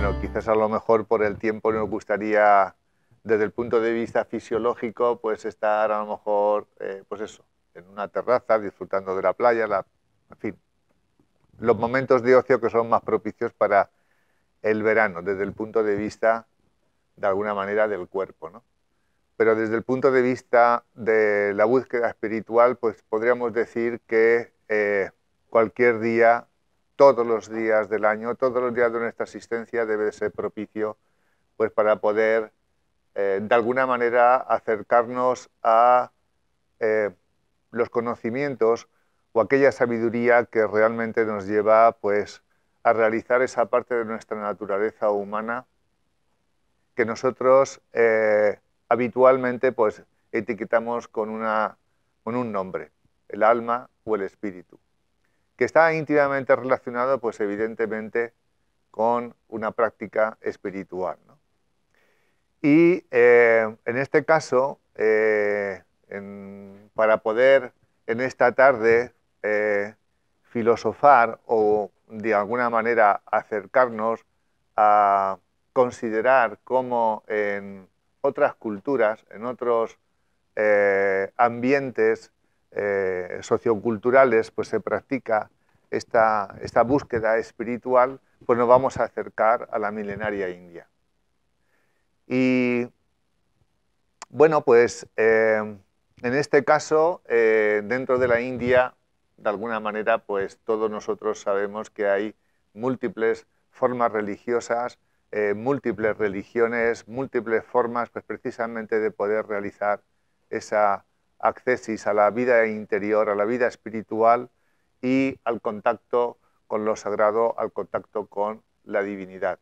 bueno, quizás a lo mejor por el tiempo nos gustaría, desde el punto de vista fisiológico, pues estar a lo mejor, pues eso, en una terraza, disfrutando de la playa, en fin, los momentos de ocio que son más propicios para el verano, desde el punto de vista, de alguna manera, del cuerpo, ¿no? Pero desde el punto de vista de la búsqueda espiritual, pues podríamos decir que cualquier día, todos los días del año, todos los días de nuestra existencia debe ser propicio pues para poder de alguna manera acercarnos a los conocimientos o aquella sabiduría que realmente nos lleva pues a realizar esa parte de nuestra naturaleza humana que nosotros habitualmente pues etiquetamos con un nombre, el alma o el espíritu, que está íntimamente relacionado pues evidentemente con una práctica espiritual, ¿no? Y en este caso, para poder en esta tarde filosofar o de alguna manera acercarnos a considerar cómo en otras culturas, en otros ambientes socioculturales, pues se practica esta búsqueda espiritual, pues nos vamos a acercar a la milenaria India. Y bueno, pues en este caso, dentro de la India, de alguna manera, pues todos nosotros sabemos que hay múltiples formas religiosas, múltiples religiones, múltiples formas, pues precisamente de poder realizar esa accesis a la vida interior, a la vida espiritual y al contacto con lo sagrado, al contacto con la divinidad.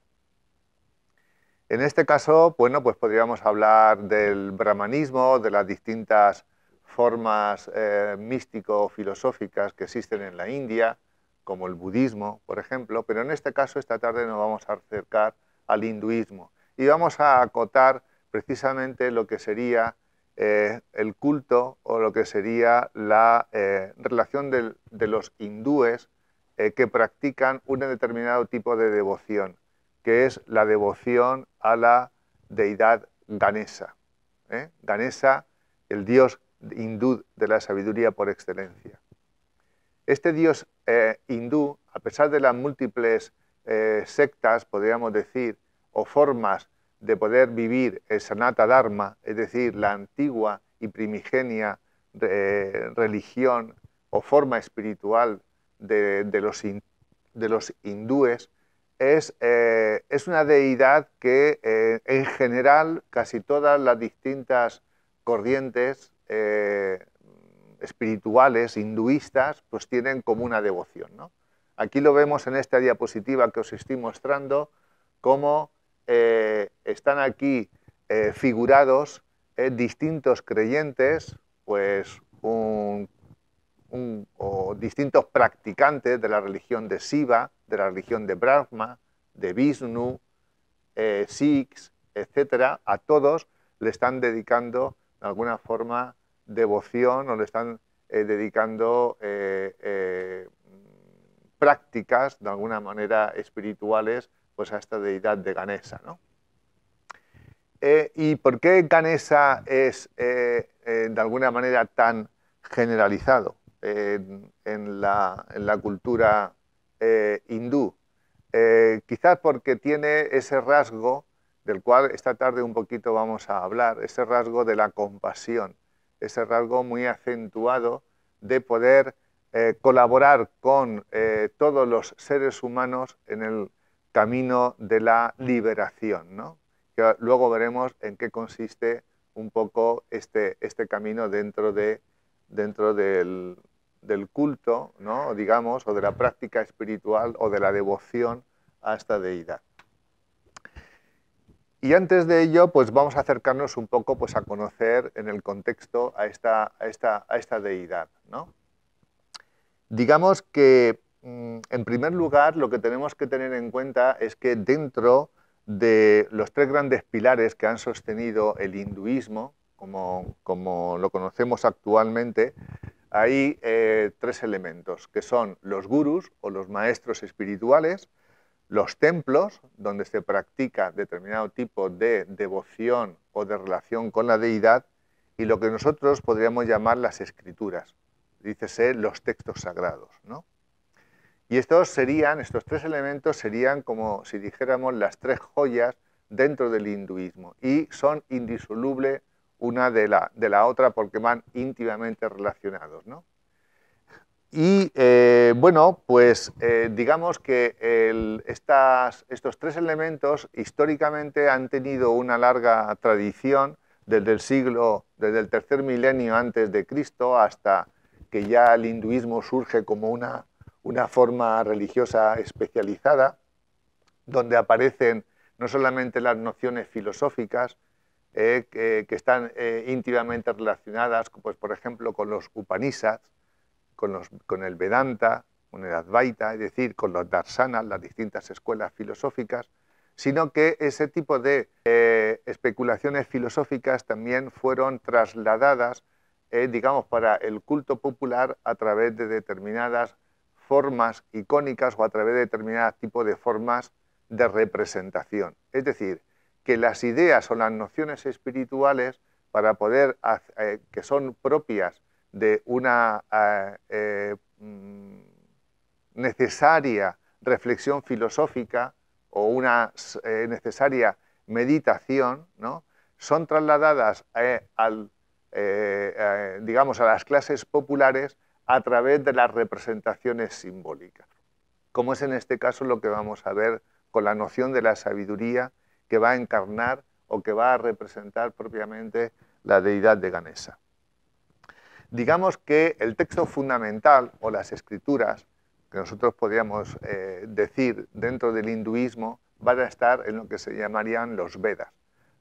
En este caso, bueno, pues podríamos hablar del brahmanismo, de las distintas formas místico-filosóficas que existen en la India, como el budismo, por ejemplo, pero en este caso, esta tarde nos vamos a acercar al hinduismo y vamos a acotar precisamente lo que sería el culto o lo que sería la relación de los hindúes que practican un determinado tipo de devoción, que es la devoción a la deidad Ganesa. Ganesa, el dios hindú de la sabiduría por excelencia. Este dios hindú, a pesar de las múltiples sectas, podríamos decir, o formas de poder vivir el Sanata Dharma, es decir, la antigua y primigenia religión o forma espiritual de los hindúes, es una deidad que en general casi todas las distintas corrientes espirituales, hinduistas, pues tienen como una devoción, ¿no? Aquí lo vemos en esta diapositiva que os estoy mostrando, cómo están aquí figurados distintos creyentes, pues o distintos practicantes de la religión de Shiva, de la religión de Brahma, de Vishnu, Sikhs, etcétera. A todos le están dedicando de alguna forma devoción o le están dedicando prácticas de alguna manera espirituales pues a esta deidad de Ganesa, ¿no? ¿Y por qué Ganesa es de alguna manera tan generalizado en la cultura hindú? Quizás porque tiene ese rasgo del cual esta tarde un poquito vamos a hablar, ese rasgo de la compasión, ese rasgo muy acentuado de poder colaborar con todos los seres humanos en el camino de la liberación, ¿no? Que luego veremos en qué consiste un poco este camino dentro del culto, ¿no? Digamos, o de la práctica espiritual o de la devoción a esta deidad. Y antes de ello, pues vamos a acercarnos un poco pues, a conocer en el contexto a esta deidad, ¿no? Digamos que, en primer lugar, lo que tenemos que tener en cuenta es que dentro de los tres grandes pilares que han sostenido el hinduismo, como lo conocemos actualmente, hay tres elementos, que son los gurús o los maestros espirituales, los templos, donde se practica determinado tipo de devoción o de relación con la deidad, y lo que nosotros podríamos llamar las escrituras, dícese los textos sagrados, ¿no? Y estos tres elementos serían como si dijéramos las tres joyas dentro del hinduismo, y son indisolubles una de la otra porque van íntimamente relacionados, ¿no? Y bueno, pues digamos que estos tres elementos históricamente han tenido una larga tradición desde el tercer milenio antes de Cristo hasta que ya el hinduismo surge como una forma religiosa especializada, donde aparecen no solamente las nociones filosóficas, que están íntimamente relacionadas, pues, por ejemplo, con los Upanishads, con el Vedanta, con el Advaita, es decir, con los Darsanas, las distintas escuelas filosóficas, sino que ese tipo de especulaciones filosóficas también fueron trasladadas, digamos, para el culto popular a través de determinadas formas icónicas o a través de determinados tipos de formas de representación. Es decir, que las ideas o las nociones espirituales, para poder, que son propias de una necesaria reflexión filosófica o una necesaria meditación, ¿no?, son trasladadas digamos, a las clases populares a través de las representaciones simbólicas, como es en este caso lo que vamos a ver con la noción de la sabiduría que va a encarnar o que va a representar propiamente la deidad de Ganesa. Digamos que el texto fundamental o las escrituras, que nosotros podríamos decir dentro del hinduismo, van a estar en lo que se llamarían los Vedas.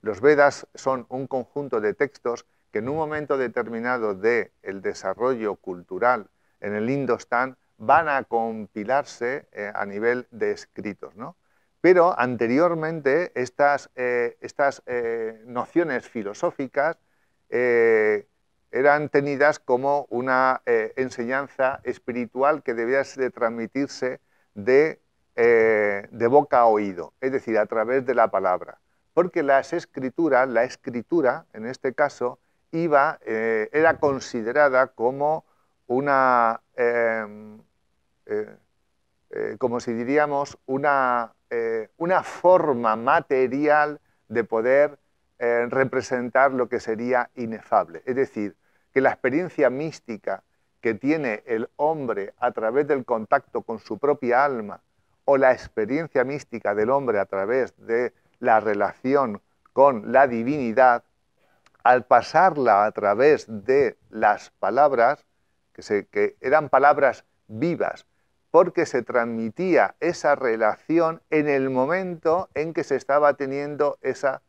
Los Vedas son un conjunto de textos que en un momento determinado del desarrollo cultural en el Indostán van a compilarse a nivel de escritos, ¿no? Pero anteriormente estas nociones filosóficas eran tenidas como una enseñanza espiritual que debía de transmitirse de boca a oído, es decir, a través de la palabra. Porque la escritura, en este caso, era considerada como como si diríamos, una forma material de poder representar lo que sería inefable. Es decir, que la experiencia mística que tiene el hombre a través del contacto con su propia alma, o la experiencia mística del hombre a través de la relación con la divinidad, al pasarla a través de las palabras, que eran palabras vivas, porque se transmitía esa relación en el momento en que se estaba teniendo esa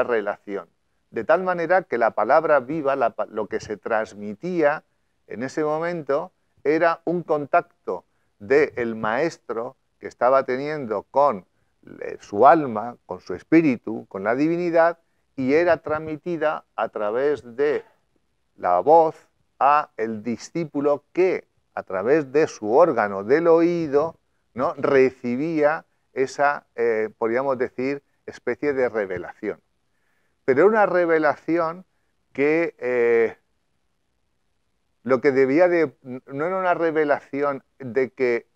relación. De tal manera que la palabra viva, lo que se transmitía en ese momento, era un contacto del maestro que estaba teniendo con su alma, con su espíritu, con la divinidad, y era transmitida a través de la voz a el discípulo que, a través de su órgano del oído, ¿no?, recibía esa, podríamos decir, especie de revelación. Pero era una revelación que lo que debía de... no era una revelación de que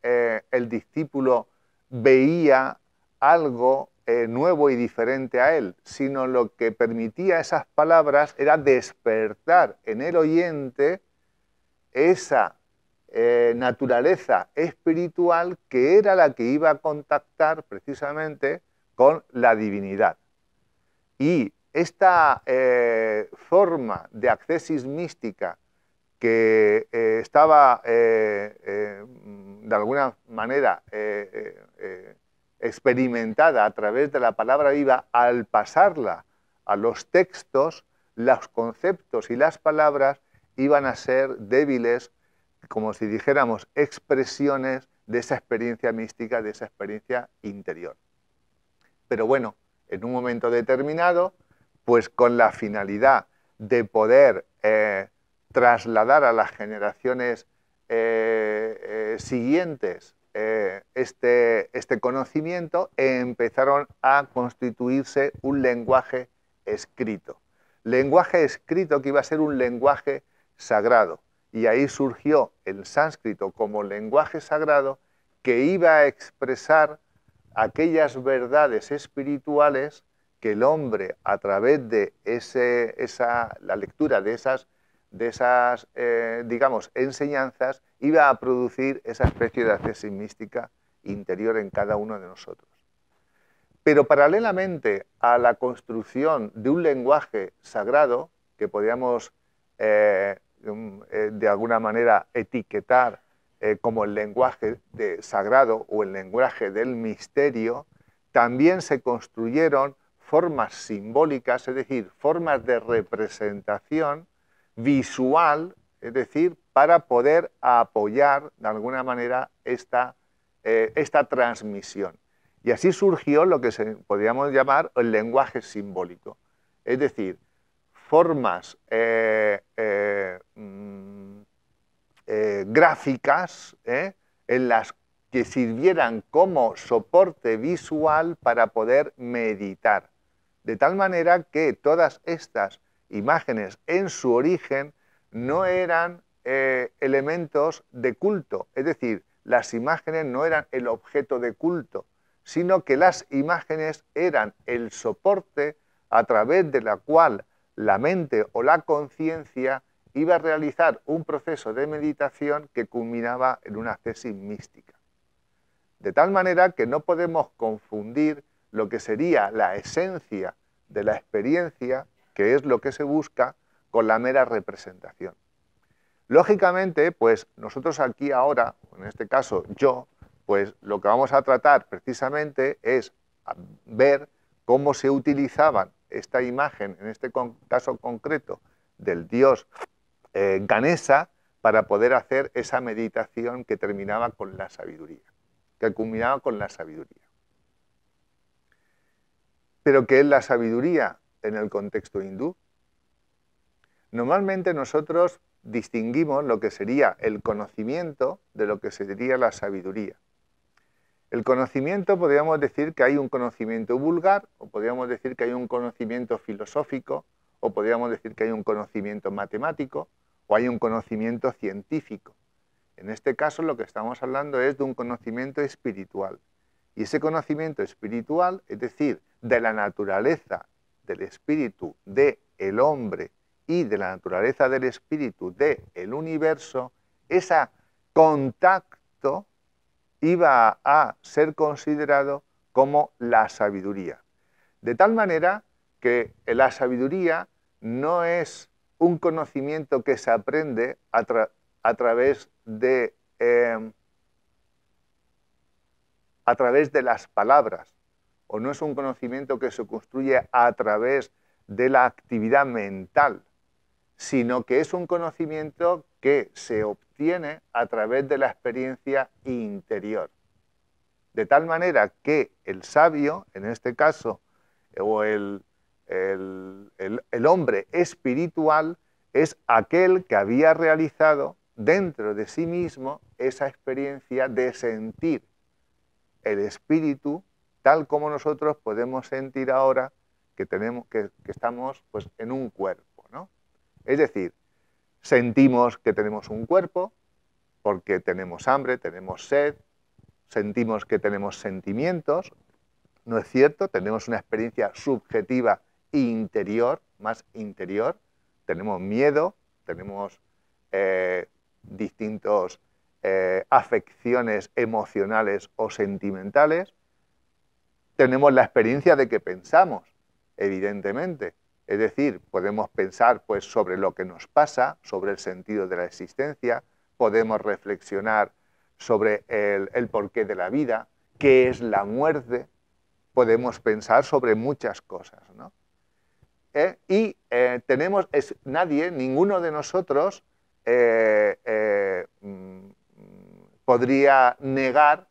el discípulo veía algo nuevo y diferente a él, sino lo que permitía esas palabras era despertar en el oyente esa naturaleza espiritual que era la que iba a contactar precisamente con la divinidad. Y esta forma de accesis mística que estaba de alguna manera experimentada a través de la palabra viva, al pasarla a los textos, los conceptos y las palabras iban a ser débiles, como si dijéramos, expresiones de esa experiencia mística, de esa experiencia interior. Pero bueno, en un momento determinado, pues con la finalidad de poder trasladar a las generaciones siguientes este conocimiento, empezaron a constituirse un lenguaje escrito. Lenguaje escrito que iba a ser un lenguaje sagrado. Y ahí surgió el sánscrito como lenguaje sagrado que iba a expresar aquellas verdades espirituales que el hombre, a través de la lectura de esas digamos, enseñanzas, iba a producir esa especie de acceso mística interior en cada uno de nosotros. Pero paralelamente a la construcción de un lenguaje sagrado, que podríamos de alguna manera etiquetar como el lenguaje sagrado o el lenguaje del misterio, también se construyeron formas simbólicas, es decir, formas de representación visual, es decir, para poder apoyar de alguna manera esta transmisión. Y así surgió lo que podríamos llamar el lenguaje simbólico, es decir, formas gráficas en las que sirvieran como soporte visual para poder meditar. De tal manera que todas estas imágenes en su origen no eran elementos de culto, es decir, las imágenes no eran el objeto de culto, sino que las imágenes eran el soporte a través de la cual la mente o la conciencia iba a realizar un proceso de meditación que culminaba en una accesis mística. De tal manera que no podemos confundir lo que sería la esencia de la experiencia, que es lo que se busca, con la mera representación. Lógicamente, pues nosotros aquí ahora, en este caso yo, pues lo que vamos a tratar precisamente es ver cómo se utilizaban esta imagen, en este caso concreto, del dios Ganesa, para poder hacer esa meditación que terminaba con la sabiduría, que culminaba con la sabiduría. ¿Pero qué es la sabiduría en el contexto hindú? Normalmente nosotros distinguimos lo que sería el conocimiento de lo que sería la sabiduría. El conocimiento, podríamos decir que hay un conocimiento vulgar, o podríamos decir que hay un conocimiento filosófico, o podríamos decir que hay un conocimiento matemático, o hay un conocimiento científico. En este caso lo que estamos hablando es de un conocimiento espiritual. Y ese conocimiento espiritual, es decir, de la naturaleza del espíritu del hombre y de la naturaleza del espíritu del universo, ese contacto iba a ser considerado como la sabiduría. De tal manera que la sabiduría no es un conocimiento que se aprende a través de las palabras, o no es un conocimiento que se construye a través de la actividad mental, sino que es un conocimiento que se obtiene a través de la experiencia interior. De tal manera que el sabio, en este caso, o el hombre espiritual, es aquel que había realizado dentro de sí mismo esa experiencia de sentir el espíritu tal como nosotros podemos sentir ahora que estamos pues, en un cuerpo, ¿no? Es decir, sentimos que tenemos un cuerpo porque tenemos hambre, tenemos sed, sentimos que tenemos sentimientos, ¿no es cierto? Tenemos una experiencia subjetiva interior, más interior, tenemos miedo, tenemos distintas afecciones emocionales o sentimentales, tenemos la experiencia de que pensamos, evidentemente. Es decir, podemos pensar pues, sobre lo que nos pasa, sobre el sentido de la existencia, podemos reflexionar sobre el porqué de la vida, qué es la muerte, podemos pensar sobre muchas cosas, ¿no? Ninguno de nosotros podría negar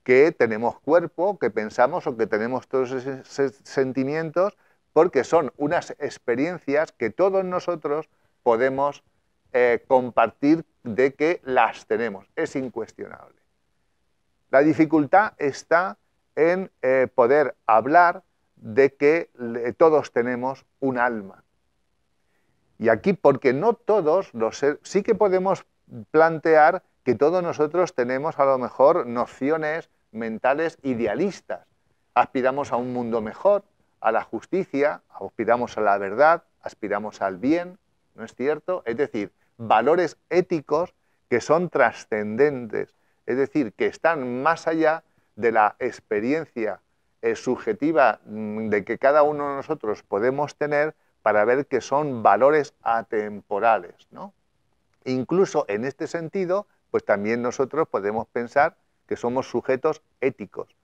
que tenemos cuerpo, que pensamos o que tenemos todos esos sentimientos, porque son unas experiencias que todos nosotros podemos compartir de que las tenemos, es incuestionable. La dificultad está en poder hablar de que todos tenemos un alma. Y aquí, porque no todos los seres, sí que podemos plantear que todos nosotros tenemos a lo mejor nociones mentales idealistas. Aspiramos a un mundo mejor, a la justicia, aspiramos a la verdad, aspiramos al bien, ¿no es cierto? Es decir, valores éticos que son trascendentes, es decir, que están más allá de la experiencia subjetiva de que cada uno de nosotros podemos tener para ver que son valores atemporales, ¿no? Incluso en este sentido, pues también nosotros podemos pensar que somos sujetos éticos,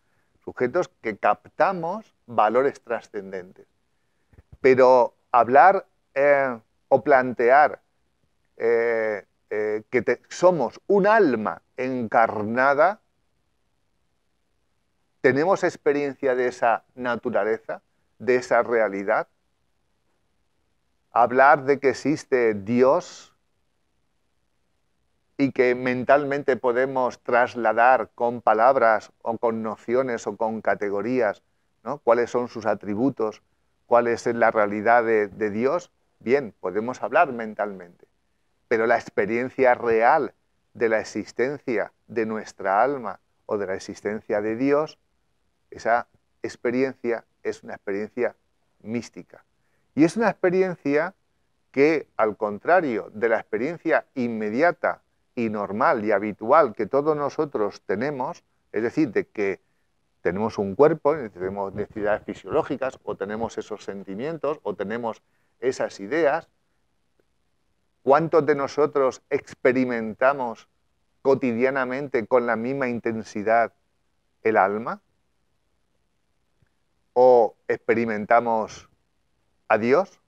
sujetos que captamos valores trascendentes. Pero hablar o plantear que somos un alma encarnada, ¿tenemos experiencia de esa naturaleza, de esa realidad? Hablar de que existe Dios y que mentalmente podemos trasladar con palabras o con nociones o con categorías, ¿no?, cuáles son sus atributos, cuál es la realidad de Dios, bien, podemos hablar mentalmente. Pero la experiencia real de la existencia de nuestra alma o de la existencia de Dios, esa experiencia es una experiencia mística. Y es una experiencia que, al contrario de la experiencia inmediata y normal y habitual que todos nosotros tenemos, es decir, de que tenemos un cuerpo, tenemos necesidades fisiológicas, o tenemos esos sentimientos, o tenemos esas ideas, ¿cuántos de nosotros experimentamos cotidianamente con la misma intensidad el alma? ¿O experimentamos a Dios?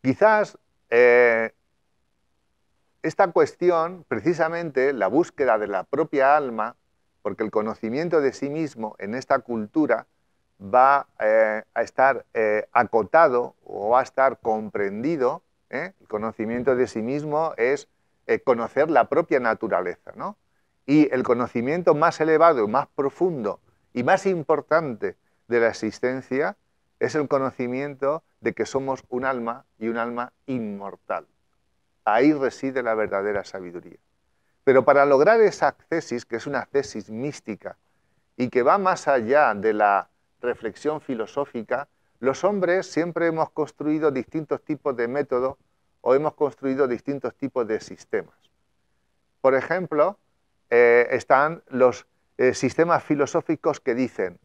Quizás esta cuestión, precisamente la búsqueda de la propia alma, porque el conocimiento de sí mismo en esta cultura va a estar acotado o va a estar comprendido. El conocimiento de sí mismo es conocer la propia naturaleza, ¿no? Y el conocimiento más elevado, más profundo y más importante de la existencia es el conocimiento de que somos un alma y un alma inmortal. Ahí reside la verdadera sabiduría. Pero para lograr esa accesis, que es una accesis mística y que va más allá de la reflexión filosófica, los hombres siempre hemos construido distintos tipos de métodos o hemos construido distintos tipos de sistemas. Por ejemplo, están los sistemas filosóficos que dicen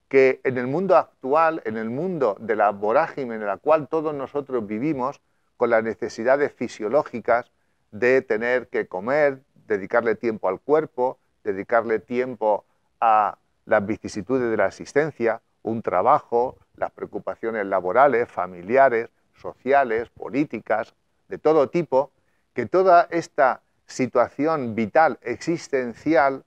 que en el mundo actual, en el mundo de la vorágine en la cual todos nosotros vivimos, con las necesidades fisiológicas de tener que comer, dedicarle tiempo al cuerpo, dedicarle tiempo a las vicisitudes de la existencia, un trabajo, las preocupaciones laborales, familiares, sociales, políticas, de todo tipo, que toda esta situación vital, existencial,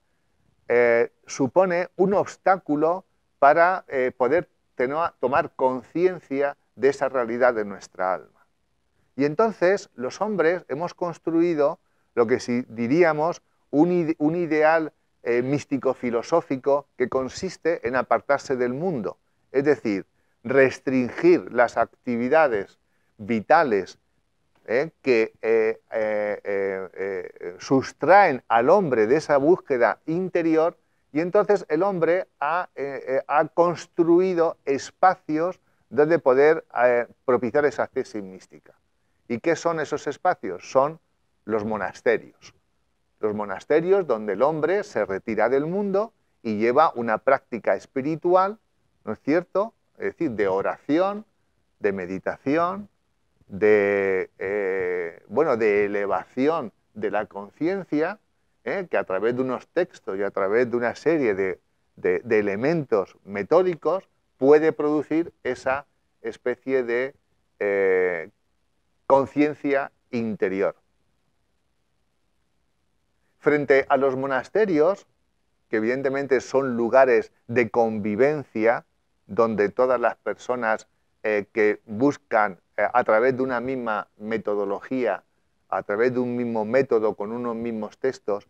supone un obstáculo para poder tomar conciencia de esa realidad de nuestra alma. Y entonces los hombres hemos construido lo que diríamos un ideal místico-filosófico que consiste en apartarse del mundo, es decir, restringir las actividades vitales que sustraen al hombre de esa búsqueda interior, y entonces el hombre ha construido espacios donde poder propiciar esa accesis mística. ¿Y qué son esos espacios? Son los monasterios. Los monasterios donde el hombre se retira del mundo y lleva una práctica espiritual, ¿no es cierto? Es decir, de oración, de meditación, de elevación de la conciencia, que a través de unos textos y a través de una serie de elementos metódicos puede producir esa especie de conciencia interior. Frente a los monasterios, que evidentemente son lugares de convivencia, donde todas las personas que buscan a través de una misma metodología, a través de un mismo método, con unos mismos textos,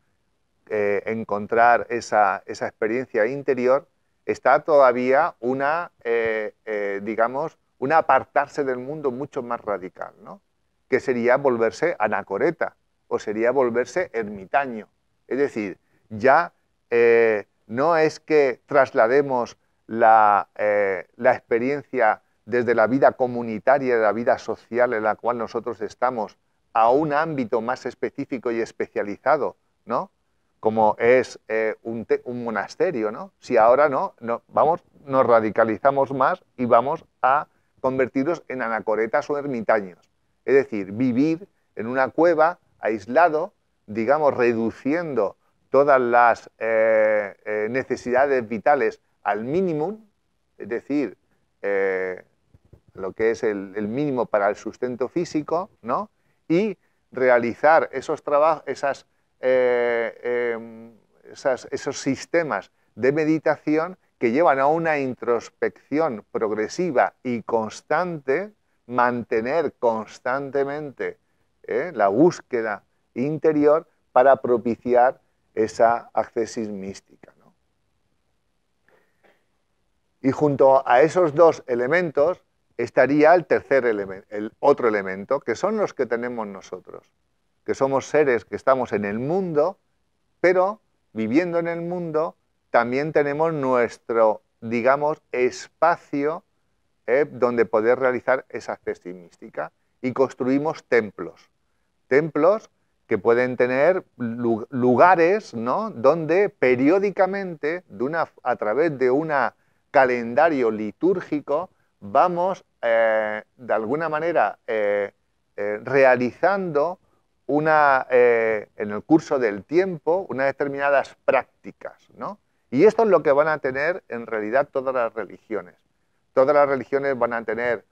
encontrar esa experiencia interior, está todavía digamos, un apartarse del mundo mucho más radical, ¿no? Que sería volverse anacoreta o sería volverse ermitaño. Es decir, ya no es que traslademos la experiencia desde la vida comunitaria, de la vida social en la cual nosotros estamos, a un ámbito más específico y especializado, ¿no? Como es un monasterio, ¿no? Si ahora nos radicalizamos más y vamos a convertirnos en anacoretas o ermitaños. Es decir, vivir en una cueva, aislado, digamos, reduciendo todas las necesidades vitales al mínimo, es decir, lo que es el mínimo para el sustento físico, ¿no? Y realizar esos trabajos, esos sistemas de meditación que llevan a una introspección progresiva y constante, mantener constantemente la búsqueda interior para propiciar esa accesis mística, ¿no? Y junto a esos dos elementos estaría el otro elemento, que son los que tenemos nosotros, que somos seres que estamos en el mundo, pero viviendo en el mundo también tenemos nuestro, digamos, espacio donde poder realizar esa accesis mística, y construimos templos. Templos que pueden tener lugares, ¿no?, donde periódicamente, a través de un calendario litúrgico, vamos de alguna manera realizando en el curso del tiempo unas determinadas prácticas, ¿no? Y esto es lo que van a tener en realidad todas las religiones. Todas las religiones van a tener,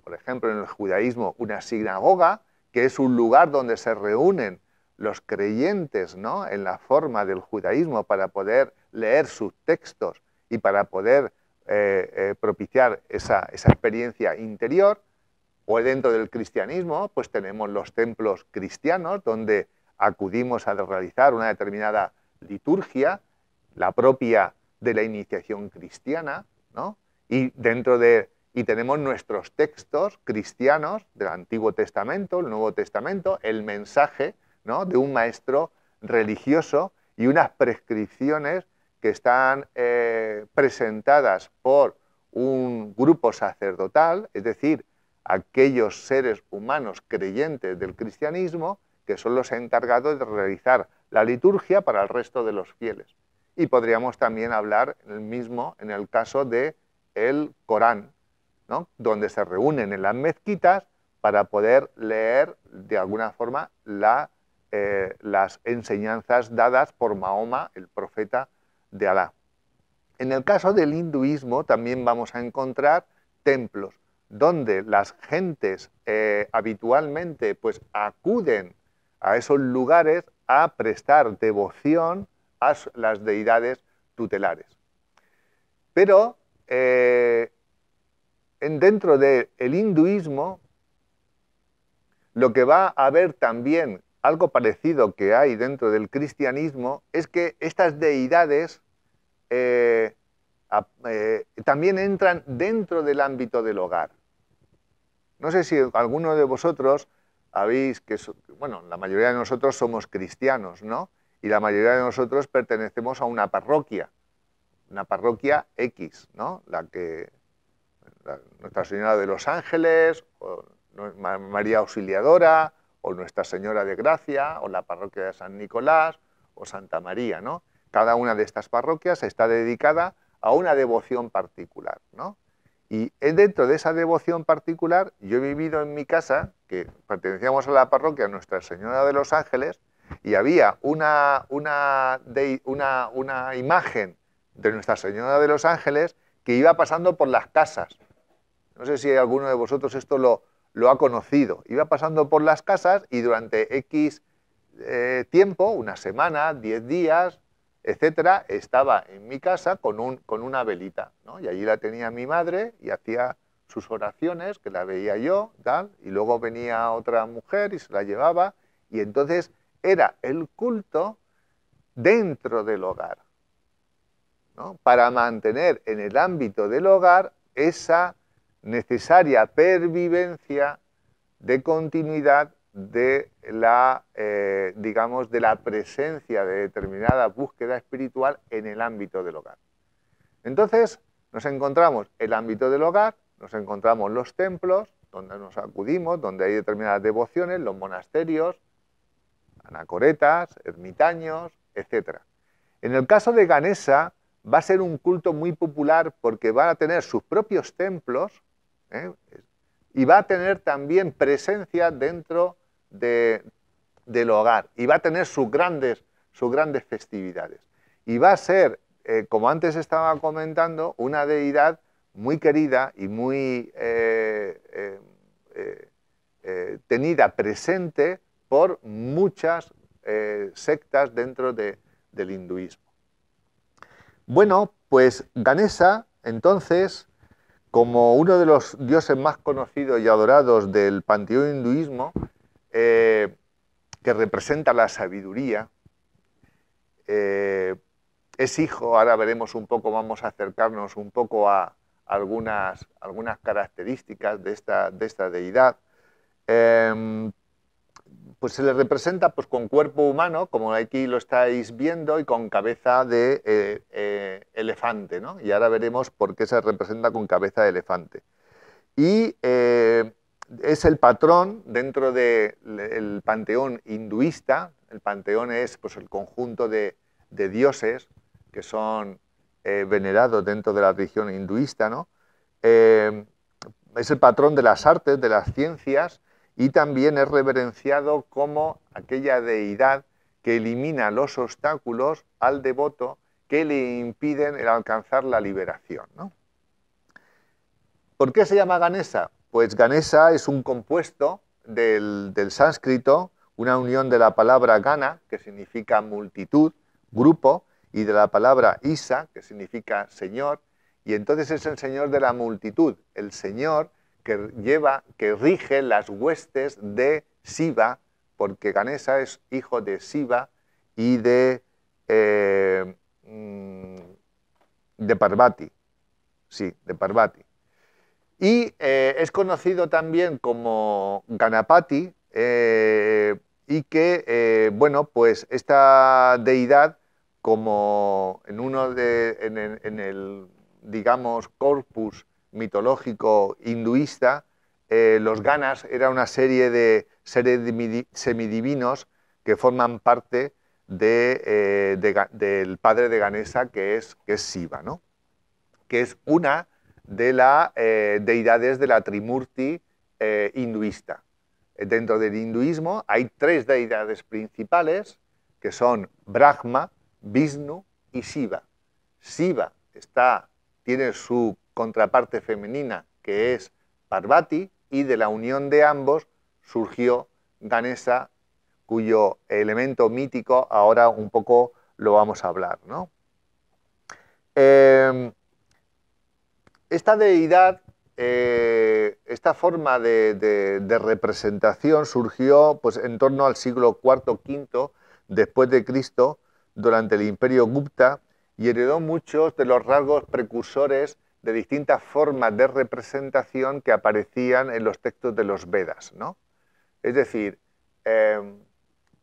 por ejemplo, en el judaísmo, una sinagoga, que es un lugar donde se reúnen los creyentes, ¿no?, en la forma del judaísmo, para poder leer sus textos y para poder propiciar esa experiencia interior. O dentro del cristianismo, pues tenemos los templos cristianos, donde acudimos a realizar una determinada liturgia, la propia de la iniciación cristiana, ¿no? Y tenemos nuestros textos cristianos del Antiguo Testamento, el Nuevo Testamento, el mensaje, ¿no?, de un maestro religioso y unas prescripciones que están presentadas por un grupo sacerdotal, es decir, aquellos seres humanos creyentes del cristianismo, que son los encargados de realizar la liturgia para el resto de los fieles. Y podríamos también hablar en el caso del Corán, ¿no?, donde se reúnen en las mezquitas para poder leer de alguna forma las enseñanzas dadas por Mahoma, el profeta de Alá. En el caso del hinduismo también vamos a encontrar templos donde las gentes habitualmente pues acuden a esos lugares a prestar devoción a las deidades tutelares. Pero dentro del hinduismo, lo que va a haber también, algo parecido que hay dentro del cristianismo, es que estas deidades también entran dentro del ámbito del hogar. No sé si alguno de vosotros bueno, la mayoría de nosotros somos cristianos, ¿no? Y la mayoría de nosotros pertenecemos a una parroquia X, ¿no? Nuestra Señora de los Ángeles, o María Auxiliadora, o Nuestra Señora de Gracia, o la parroquia de San Nicolás, o Santa María, ¿no? Cada una de estas parroquias está dedicada a una devoción particular, ¿no? Y dentro de esa devoción particular, yo he vivido en mi casa, que pertenecíamos a la parroquia Nuestra Señora de los Ángeles, y había una imagen de Nuestra Señora de los Ángeles que iba pasando por las casas. No sé si alguno de vosotros esto lo ha conocido. Iba pasando por las casas y durante X tiempo, una semana, 10 días, etcétera, estaba en mi casa con una velita, ¿no? Y allí la tenía mi madre y hacía sus oraciones, que la veía yo, tal, y luego venía otra mujer y se la llevaba, y entonces era el culto dentro del hogar, ¿no? Para mantener en el ámbito del hogar esa necesaria pervivencia de continuidad de la, digamos, de la presencia de determinada búsqueda espiritual en el ámbito del hogar. Entonces, nos encontramos el ámbito del hogar, nos encontramos los templos, donde nos acudimos, donde hay determinadas devociones, los monasterios, anacoretas, ermitaños, etc. En el caso de Ganesa, va a ser un culto muy popular porque va a tener sus propios templos, y va a tener también presencia dentro del hogar, y va a tener sus grandes festividades. Y va a ser, como antes estaba comentando, una deidad muy querida y muy tenida presente por muchas sectas dentro del hinduismo. Bueno, pues Ganesa, entonces, como uno de los dioses más conocidos y adorados del panteón hinduismo, que representa la sabiduría, es hijo, ahora veremos un poco, vamos a acercarnos un poco a algunas características de esta deidad. Pues se le representa pues, con cuerpo humano, como aquí lo estáis viendo, y con cabeza de elefante, ¿no? Y ahora veremos por qué se representa con cabeza de elefante. Y es el patrón dentro del panteón hinduista. El panteón es pues, el conjunto de dioses que son venerados dentro de la religión hinduista, ¿no? Es el patrón de las artes, de las ciencias, y también es reverenciado como aquella deidad que elimina los obstáculos al devoto que le impiden el alcanzar la liberación, ¿no? ¿Por qué se llama Ganesa? Pues Ganesa es un compuesto del sánscrito, una unión de la palabra Gana, que significa multitud, grupo, y de la palabra Isa, que significa señor, y entonces es el señor de la multitud, el señor que rige las huestes de Shiva, porque Ganesa es hijo de Shiva y de Parvati. Sí, de Parvati. Y es conocido también como Ganapati, y que, bueno, pues esta deidad, como en el, digamos, corpus mitológico hinduista, los ganas eran una serie de seres semidivinos que forman parte del padre de Ganesa, que es Shiva, ¿no? Que es una de las deidades de la Trimurti hinduista. Dentro del hinduismo hay tres deidades principales, que son Brahma, Vishnu y Shiva. Shiva tiene su contraparte femenina, que es Parvati, y de la unión de ambos surgió Ganesa, cuyo elemento mítico ahora un poco lo vamos a hablar, ¿no? Esta deidad, esta forma de representación surgió pues, en torno al siglo IV-V después de Cristo, durante el Imperio Gupta, y heredó muchos de los rasgos precursores de distintas formas de representación que aparecían en los textos de los Vedas, ¿no? Es decir,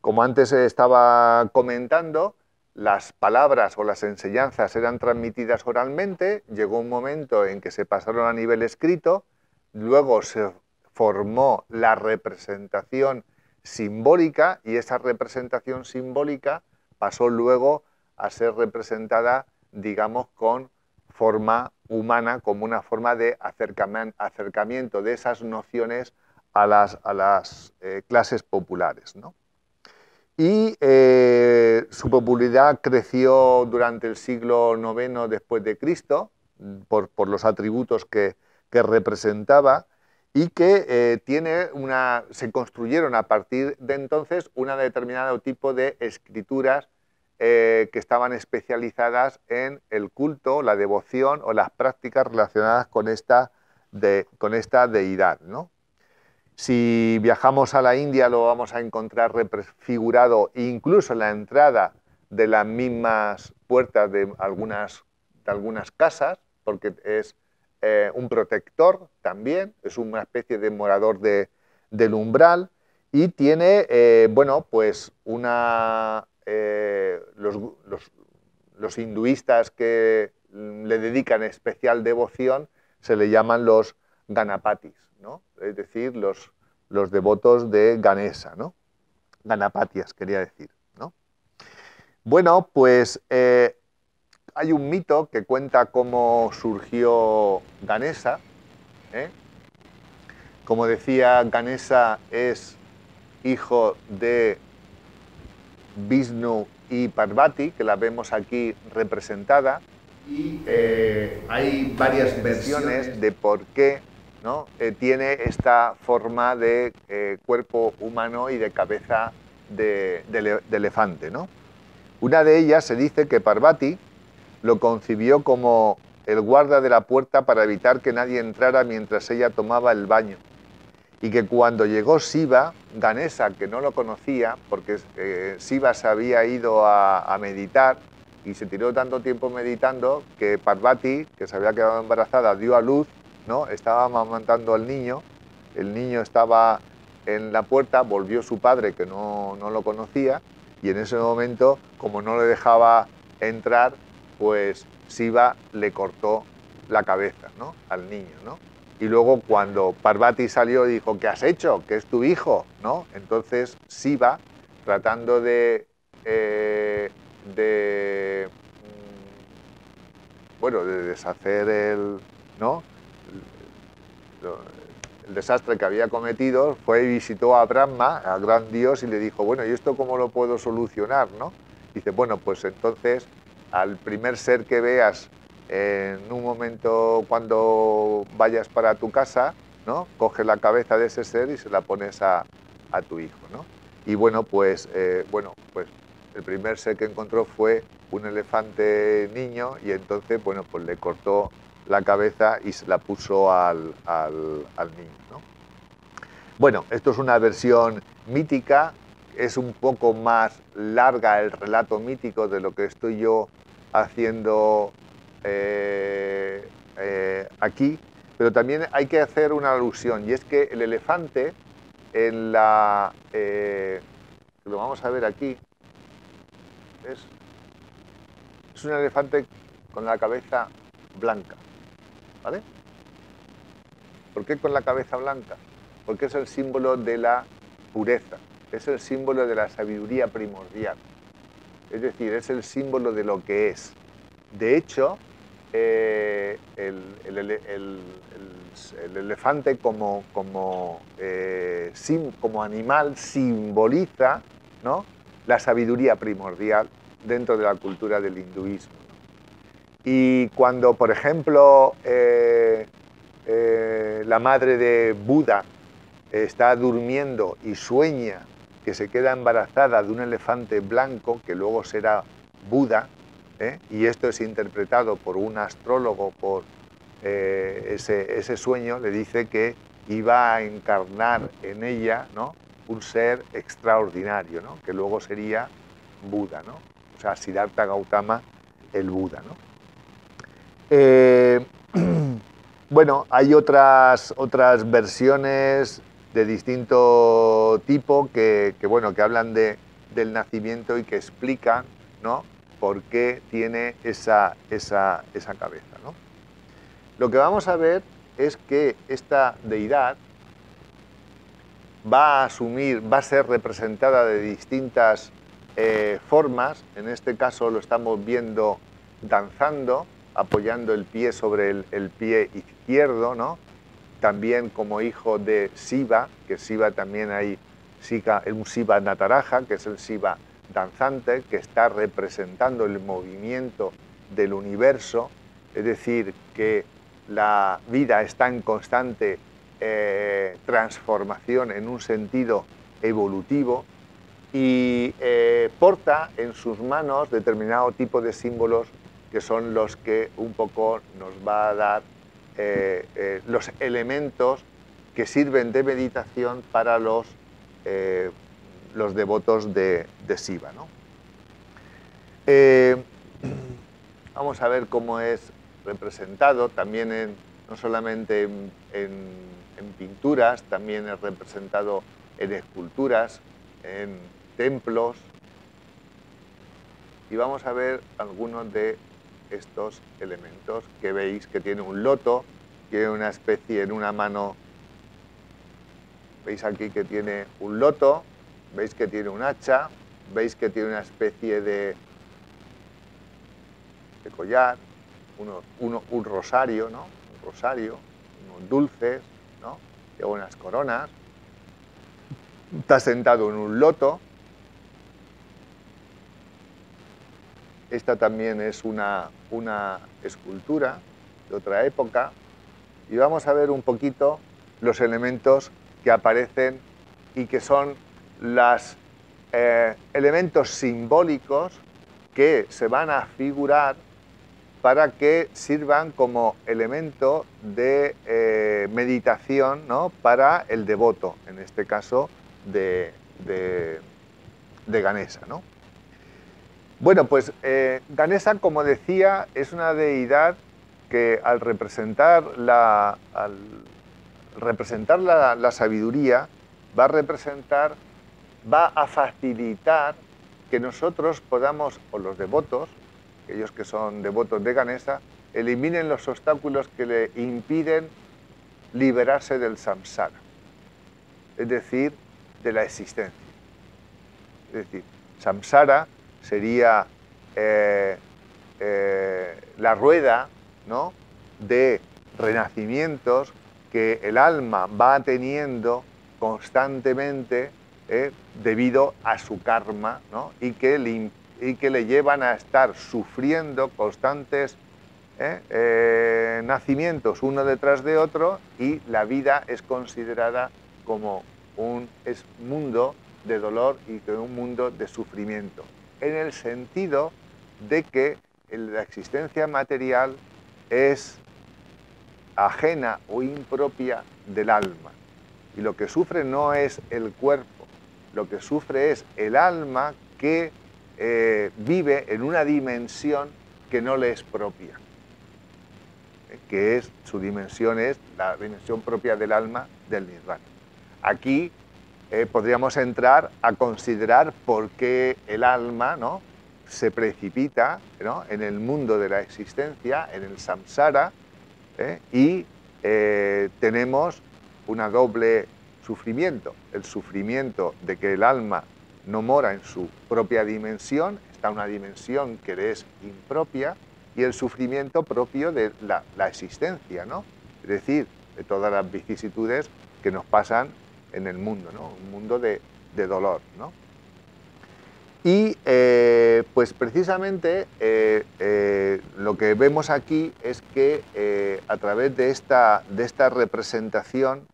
como antes estaba comentando, las palabras o las enseñanzas eran transmitidas oralmente, llegó un momento en que se pasaron a nivel escrito, luego se formó la representación simbólica y esa representación simbólica pasó luego a ser representada, digamos, con forma humana, como una forma de acercamiento de esas nociones a las clases populares, ¿no? Y su popularidad creció durante el siglo IX después de Cristo por los atributos que representaba, y que se construyeron a partir de entonces un determinado tipo de escrituras que estaban especializadas en el culto, la devoción o las prácticas relacionadas con esta deidad, ¿no? Si viajamos a la India lo vamos a encontrar figurado incluso en la entrada de las mismas puertas de algunas casas, porque es un protector también, es una especie de morador del umbral, y tiene, bueno, pues los hinduistas que le dedican especial devoción se le llaman los Ganapatis, ¿no? Es decir, los devotos de Ganesa, ¿no? Ganapatias, quería decir, ¿no? Bueno, pues hay un mito que cuenta cómo surgió Ganesa, ¿eh? Como decía, Ganesa es hijo de Vishnu y Parvati, que la vemos aquí representada, y hay varias versiones de por qué, ¿no? Tiene esta forma de cuerpo humano y de cabeza de elefante, ¿no? Una de ellas se dice que Parvati lo concibió como el guarda de la puerta para evitar que nadie entrara mientras ella tomaba el baño, y que cuando llegó Shiva, Ganesa, que no lo conocía, porque Shiva se había ido a meditar y se tiró tanto tiempo meditando que Parvati, que se había quedado embarazada, dio a luz, ¿no? Estaba amamantando al niño, el niño estaba en la puerta, volvió su padre, que no lo conocía, y en ese momento, como no le dejaba entrar, pues Shiva le cortó la cabeza, ¿no? Al niño, ¿no? Y luego cuando Parvati salió dijo, ¿qué has hecho? Que es tu hijo, ¿no? Entonces Shiva, tratando de deshacer ¿no? el desastre que había cometido, fue y visitó a Brahma, al gran dios, y le dijo, bueno, ¿y esto cómo lo puedo solucionar, no? Dice, bueno, pues entonces al primer ser que veas en un momento cuando vayas para tu casa, ¿no? Coge la cabeza de ese ser y se la pones a tu hijo, ¿no? Y bueno, pues el primer ser que encontró fue un elefante niño, y entonces, bueno, pues le cortó la cabeza y se la puso al niño, ¿no? Bueno, esto es una versión mítica, es un poco más larga el relato mítico de lo que estoy yo haciendo aquí, pero también hay que hacer una alusión, y es que el elefante, lo vamos a ver aquí, es un elefante con la cabeza blanca, ¿vale? ¿Por qué con la cabeza blanca? Porque es el símbolo de la pureza, es el símbolo de la sabiduría primordial, es decir, es el símbolo de lo que es. De hecho, el elefante como animal simboliza, ¿no?, la sabiduría primordial dentro de la cultura del hinduismo. Y cuando, por ejemplo, la madre de Buda está durmiendo y sueña que se queda embarazada de un elefante blanco, que luego será Buda, y esto es interpretado por un astrólogo, por ese sueño, le dice que iba a encarnar en ella, ¿no?, un ser extraordinario, ¿no?, que luego sería Buda, ¿no? O sea, Siddhartha Gautama, el Buda, ¿no? Bueno, hay otras versiones de distinto tipo que hablan del nacimiento y que explican, ¿no?, por qué tiene esa cabeza, ¿no? Lo que vamos a ver es que esta deidad va a ser representada de distintas formas. En este caso lo estamos viendo danzando, apoyando el pie sobre el pie izquierdo, ¿no? También como hijo de Shiva, que Shiva también hay un Shiva Nataraja, que es el Shiva danzante, que está representando el movimiento del universo, es decir, que la vida está en constante transformación en un sentido evolutivo, y porta en sus manos determinado tipo de símbolos que son los que un poco nos va a dar los elementos que sirven de meditación para los devotos de Shiva, ¿no? Eh, vamos a ver cómo es representado también no solamente en pinturas, también es representado en esculturas, en templos. Y vamos a ver algunos de estos elementos que veis que tiene un loto, tiene una especie en una mano. Veis aquí que tiene un loto, veis que tiene un hacha, veis que tiene una especie de collar, un rosario, ¿no? Un rosario, unos dulces, ¿no? Y unas coronas. Está sentado en un loto. Esta también es una escultura de otra época. Y vamos a ver un poquito los elementos que aparecen y que son los elementos simbólicos que se van a figurar para que sirvan como elemento de meditación, ¿no? Para el devoto, en este caso de Ganesa, ¿no? Bueno, pues Ganesa, como decía, es una deidad que al representar la sabiduría va a facilitar que nosotros podamos, o los devotos, aquellos que son devotos de Ganesa, eliminen los obstáculos que le impiden liberarse del samsara, es decir, de la existencia. Es decir, samsara sería la rueda, ¿no?, de renacimientos que el alma va teniendo constantemente debido a su karma, ¿no?, y que le llevan a estar sufriendo constantes nacimientos uno detrás de otro, y la vida es considerada como un mundo de dolor y un mundo de sufrimiento, en el sentido de que la existencia material es ajena o impropia del alma. Y lo que sufre no es el cuerpo, lo que sufre es el alma que vive en una dimensión que no le es propia, que es su dimensión, es la dimensión propia del alma del nirvana. Aquí podríamos entrar a considerar por qué el alma, ¿no?, se precipita, ¿no?, en el mundo de la existencia, en el samsara, y tenemos una doble sufrimiento: el sufrimiento de que el alma no mora en su propia dimensión, está en una dimensión que le es impropia, y el sufrimiento propio de la existencia, ¿no?, es decir, de todas las vicisitudes que nos pasan en el mundo, ¿no?, un mundo de dolor, ¿no? Y pues precisamente lo que vemos aquí es que a través de esta representación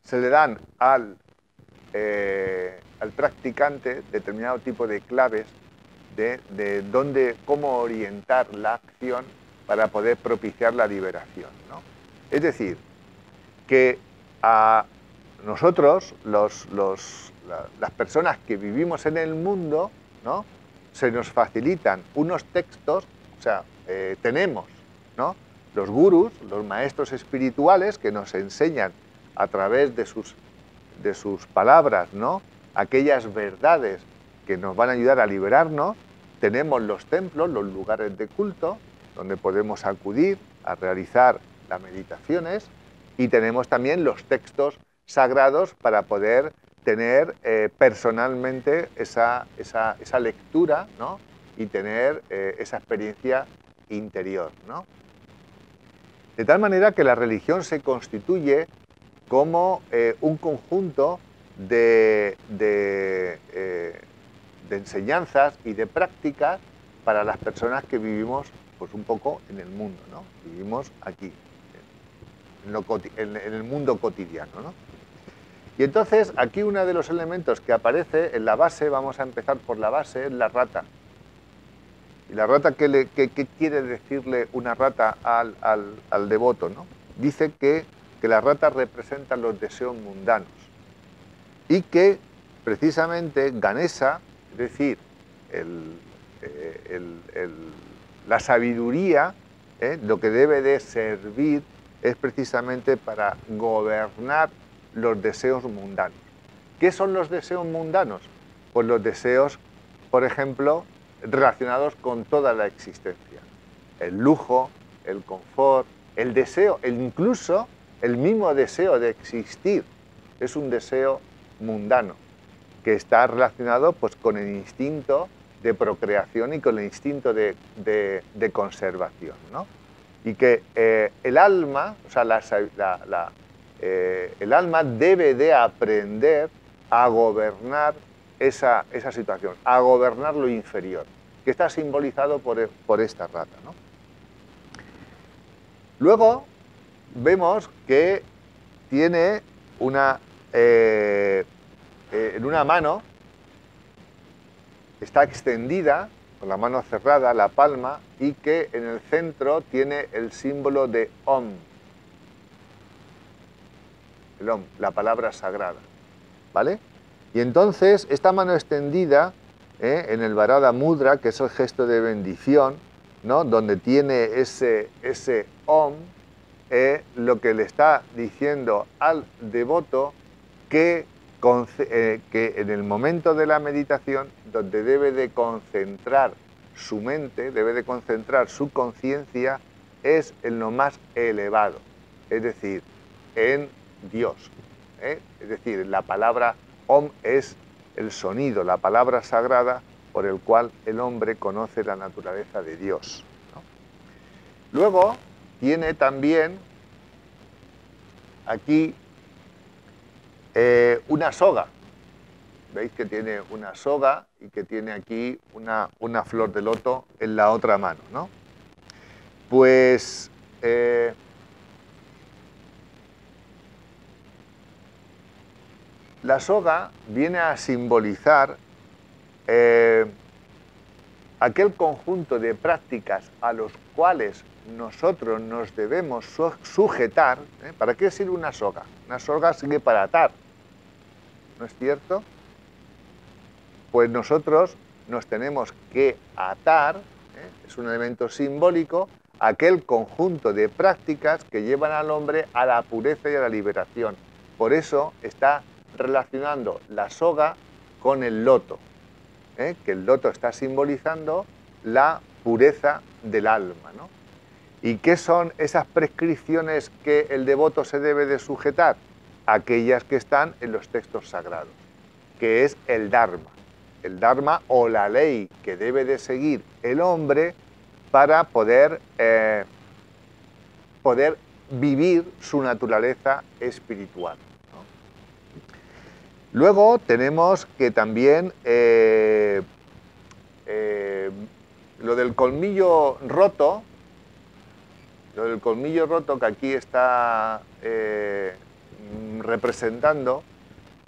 se le dan al practicante determinado tipo de claves de cómo orientar la acción para poder propiciar la liberación, ¿no? Es decir, que a nosotros, las personas que vivimos en el mundo, ¿no?, se nos facilitan unos textos, o sea, tenemos, ¿no?, los gurús, los maestros espirituales, que nos enseñan a través de sus palabras, ¿no?, aquellas verdades que nos van a ayudar a liberarnos. Tenemos los templos, los lugares de culto, donde podemos acudir a realizar las meditaciones, y tenemos también los textos sagrados para poder tener personalmente esa lectura, ¿no?, y tener esa experiencia interior, ¿no? De tal manera que la religión se constituye como un conjunto de enseñanzas y de prácticas para las personas que vivimos, pues, un poco en el mundo, ¿no? Vivimos aquí, en el mundo cotidiano, ¿no? Y entonces aquí uno de los elementos que aparece en la base, vamos a empezar por la base, es la rata. ¿Y la rata qué quiere decirle una rata al devoto, ¿no? Dice que la rata representa los deseos mundanos y que precisamente Ganesa, es decir, la sabiduría, lo que debe de servir es precisamente para gobernar los deseos mundanos. ¿Qué son los deseos mundanos? Pues los deseos, por ejemplo, relacionados con toda la existencia. El lujo, el confort, el deseo, incluso el mismo deseo de existir, es un deseo mundano, que está relacionado pues, con el instinto de procreación y con el instinto de conservación, ¿no? Y que el alma, o sea, el alma debe de aprender a gobernar esa situación, a gobernar lo inferior, que está simbolizado por esta rata, ¿no? Luego vemos que tiene en una mano, está extendida, con la mano cerrada, la palma, y que en el centro tiene el símbolo de Om. El Om, la palabra sagrada, ¿vale? Y entonces, esta mano extendida, en el Varada Mudra, que es el gesto de bendición, ¿no? Donde tiene ese Om, lo que le está diciendo al devoto que en el momento de la meditación, donde debe de concentrar su mente, debe de concentrar su conciencia, es en lo más elevado, es decir, en Dios. Es decir, la palabra Om es el sonido, la palabra sagrada por el cual el hombre conoce la naturaleza de Dios, ¿no? Luego tiene también aquí una soga. Veis que tiene una soga y que tiene aquí una flor de loto en la otra mano, ¿no? Pues la soga viene a simbolizar aquel conjunto de prácticas a los cuales nosotros nos debemos sujetar. ¿Para qué sirve una soga? Una soga sirve para atar, ¿no es cierto? Pues nosotros nos tenemos que atar, es un elemento simbólico, a aquel conjunto de prácticas que llevan al hombre a la pureza y a la liberación. Por eso está relacionando la soga con el loto, que el loto está simbolizando la pureza del alma, ¿no? ¿Y qué son esas prescripciones que el devoto se debe de sujetar? Aquellas que están en los textos sagrados, que es el Dharma o la ley que debe de seguir el hombre para poder vivir su naturaleza espiritual, ¿no? Luego tenemos que también lo del colmillo roto, que aquí está representando,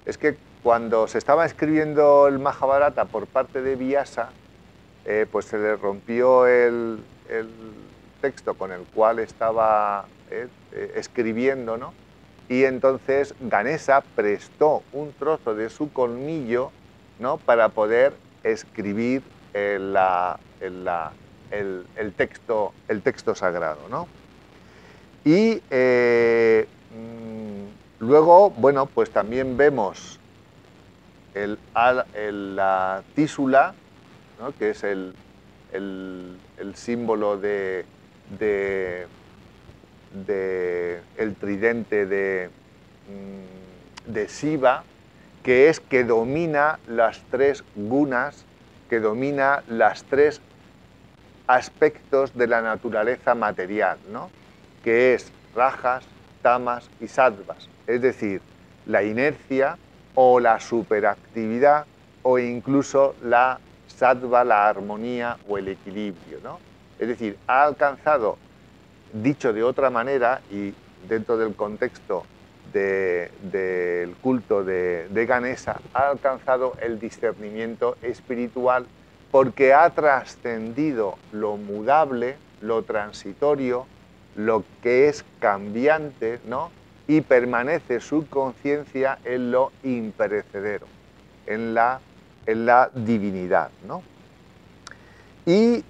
es que cuando se estaba escribiendo el Mahabharata por parte de Vyasa, pues se le rompió el texto con el cual estaba escribiendo, ¿no? Y entonces Ganesa prestó un trozo de su colmillo, ¿no? Para poder escribir el texto sagrado, ¿no? Y luego, bueno, pues también vemos la tísula, ¿no? Que es el símbolo el tridente de Shiva, que domina las tres gunas, que domina las tres aspectos de la naturaleza material, ¿no? Que es rajas, tamas y sattvas, es decir, la inercia o la superactividad o incluso la sattva, la armonía o el equilibrio, ¿no? Es decir, ha alcanzado, dicho de otra manera y dentro del contexto del culto de Ganesa, ha alcanzado el discernimiento espiritual porque ha trascendido lo mudable, lo transitorio, lo que es cambiante, ¿no? Y permanece su conciencia en lo imperecedero. en la divinidad, ¿no? Y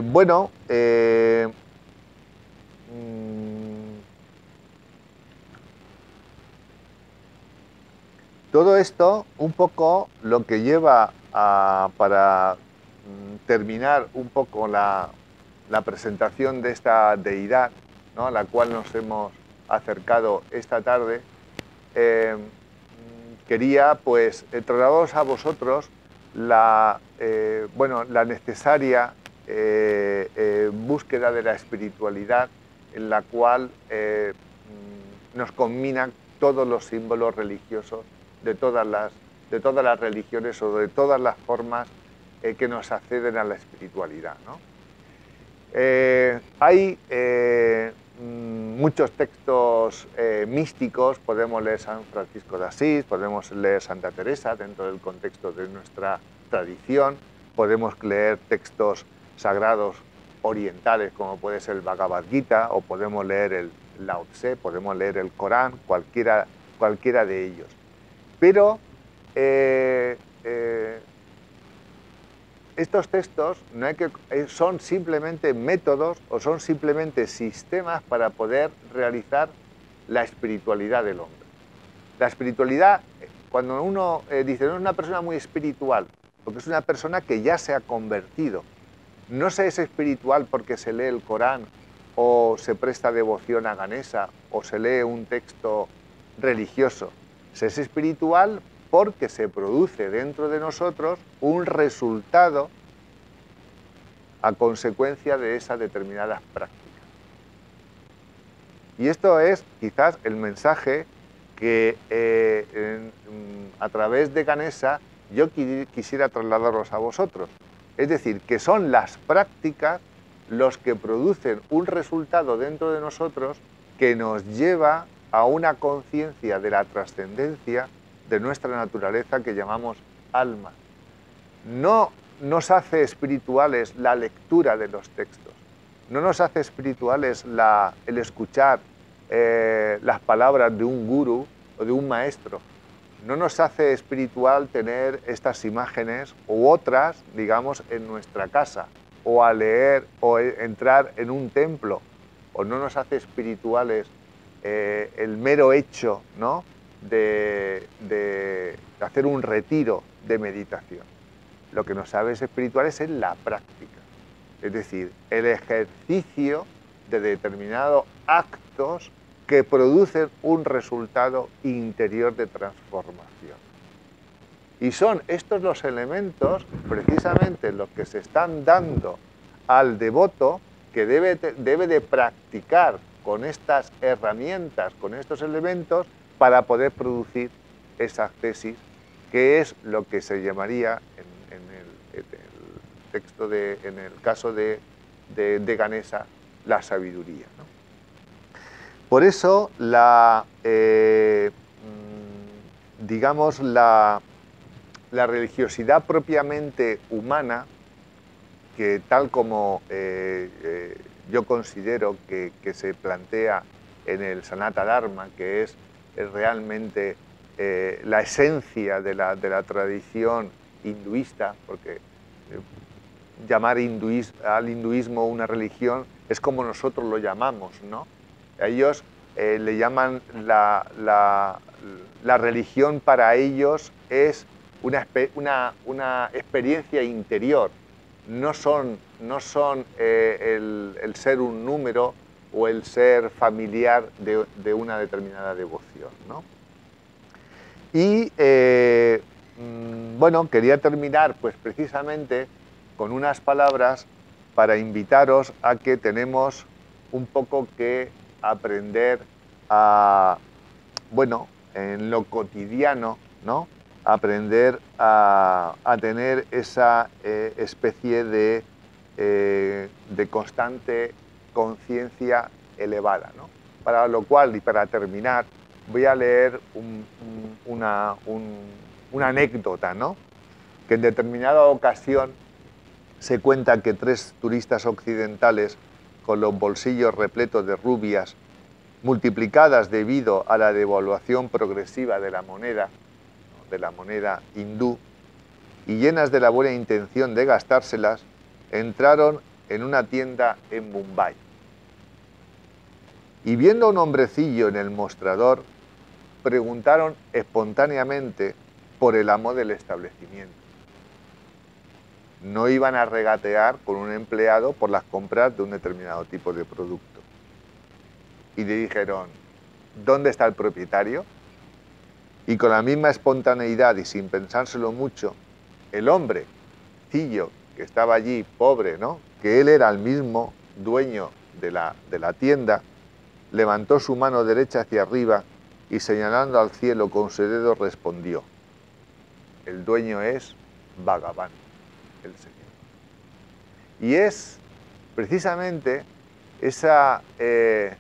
bueno, todo esto un poco lo que lleva para terminar un poco la presentación de esta deidad, ¿no?, a la cual nos hemos acercado esta tarde, quería pues trasladaros a vosotros bueno, la necesaria búsqueda de la espiritualidad, en la cual nos combinan todos los símbolos religiosos de todas las religiones o de todas las formas que nos acceden a la espiritualidad, ¿no? Hay muchos textos místicos. Podemos leer San Francisco de Asís, podemos leer Santa Teresa dentro del contexto de nuestra tradición, podemos leer textos sagrados orientales como puede ser el Bhagavad Gita, o podemos leer el Lao Tse, podemos leer el Corán, cualquiera de ellos. Pero estos textos son simplemente métodos o son simplemente sistemas para poder realizar la espiritualidad del hombre. La espiritualidad, cuando uno dice, no es una persona muy espiritual, porque es una persona que ya se ha convertido. No se es espiritual porque se lee el Corán o se presta devoción a Ganesa o se lee un texto religioso. Se es espiritual porque se produce dentro de nosotros un resultado a consecuencia de esas determinadas prácticas. Y esto es quizás el mensaje que a través de Ganesa yo quisiera trasladaros a vosotros. Es decir, que son las prácticas los que producen un resultado dentro de nosotros que nos lleva a una conciencia de la trascendencia de nuestra naturaleza que llamamos alma. No nos hace espirituales la lectura de los textos, no nos hace espirituales el escuchar las palabras de un gurú o de un maestro, no nos hace espiritual tener estas imágenes u otras, digamos, en nuestra casa, o a leer o entrar en un templo, o no nos hace espirituales el mero hecho, ¿no?, de hacer un retiro de meditación. Lo que nos hace espirituales es la práctica, es decir, el ejercicio de determinados actos que producen un resultado interior de transformación. Y son estos los elementos, precisamente, los que se están dando al devoto, que debe de practicar con estas herramientas, con estos elementos, para poder producir esa tesis, que es lo que se llamaría en el texto en el caso de Ganesa, la sabiduría, ¿no? Por eso digamos, la religiosidad propiamente humana, que tal como yo considero que se plantea en el Sanata Dharma, que es realmente la esencia de la tradición hinduista, porque llamar al hinduismo una religión es como nosotros lo llamamos, ¿no? Ellos le llaman la religión, para ellos es una experiencia interior. No son el ser un número o el ser familiar de una determinada devoción, ¿no? Y bueno, quería terminar pues precisamente con unas palabras para invitaros a que tenemos un poco que aprender a, bueno, en lo cotidiano, ¿no?, aprender a tener esa especie de constante conciencia elevada, ¿no? Para lo cual, y para terminar, voy a leer una anécdota, ¿no?, que en determinada ocasión se cuenta que 3 turistas occidentales con los bolsillos repletos de rubias, multiplicadas debido a la devaluación progresiva de la moneda, de la moneda hindú y llenas de la buena intención de gastárselas, entraron en una tienda en Mumbai. Y viendo a un hombrecillo en el mostrador, preguntaron espontáneamente por el amo del establecimiento. No iban a regatear con un empleado por las compras de un determinado tipo de producto. Y le dijeron, ¿dónde está el propietario? Y con la misma espontaneidad y sin pensárselo mucho, el hombrecillo que estaba allí, pobre, ¿no?, que él era el mismo dueño de la tienda, levantó su mano derecha hacia arriba y señalando al cielo con su dedo respondió, el dueño es Bhagavan, el Señor. Y es precisamente ese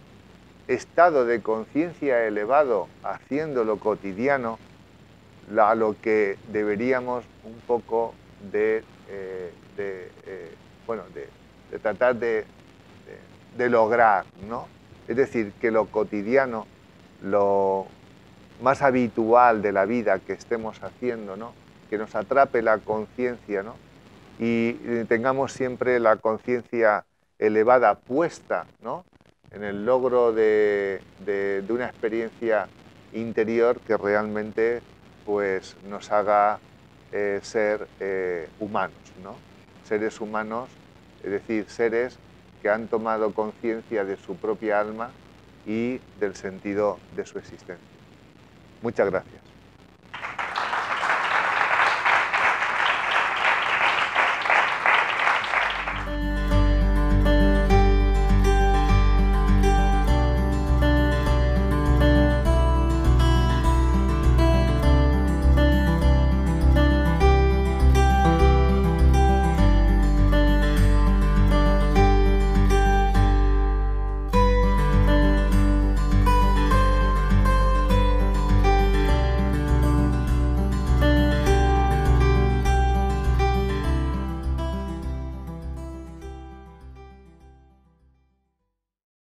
estado de conciencia elevado haciendo lo cotidiano a lo que deberíamos un poco de tratar de lograr, ¿no? Es decir, que lo cotidiano, lo más habitual de la vida que estemos haciendo, ¿no?, que nos atrape la conciencia, ¿no?, y tengamos siempre la conciencia elevada puesta, ¿no?, en el logro de una experiencia interior que realmente pues, nos haga ser humanos, ¿no? Seres humanos, es decir, seres que han tomado conciencia de su propia alma y del sentido de su existencia. Muchas gracias.